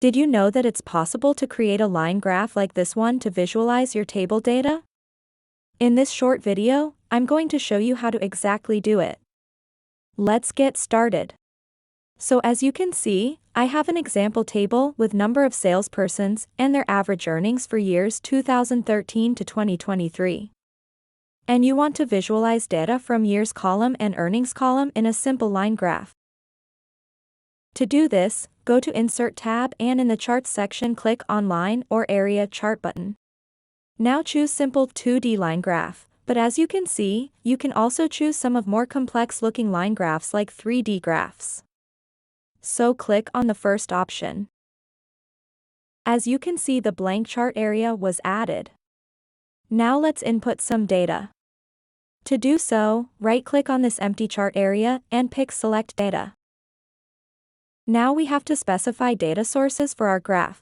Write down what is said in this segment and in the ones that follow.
Did you know that it's possible to create a line graph like this one to visualize your table data? In this short video, I'm going to show you how to exactly do it. Let's get started. So as you can see, I have an example table with number of salespersons and their average earnings for years 2013 to 2023. And you want to visualize data from years column and earnings column in a simple line graph. To do this, go to Insert tab and in the Charts section click on Line or Area Chart button. Now choose Simple 2D Line Graph, but as you can see, you can also choose some of more complex looking line graphs like 3D graphs. So click on the first option. As you can see, the blank chart area was added. Now let's input some data. To do so, right-click on this empty chart area and pick Select Data. Now we have to specify data sources for our graph.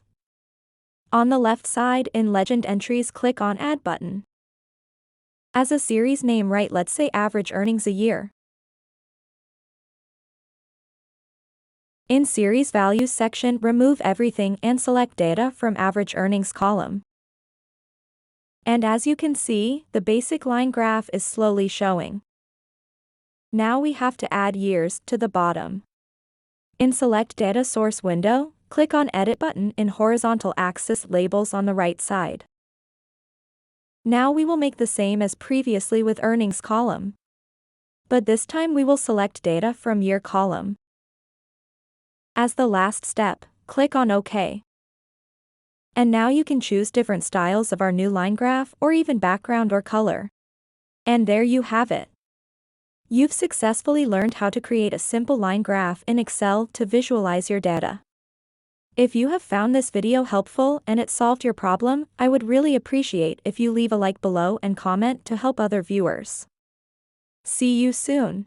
On the left side in Legend Entries, click on Add button. As a series name, write let's say average earnings a year. In Series Values section, remove everything and select Data from Average Earnings column. And as you can see, the basic line graph is slowly showing. Now we have to add years to the bottom. In Select Data Source window, click on Edit button in horizontal axis labels on the right side. Now we will make the same as previously with Earnings column. But this time we will select data from Year column. As the last step, click on OK. And now you can choose different styles of our new line graph or even background or color. And there you have it. You've successfully learned how to create a simple line graph in Excel to visualize your data. If you have found this video helpful and it solved your problem, I would really appreciate if you leave a like below and comment to help other viewers. See you soon.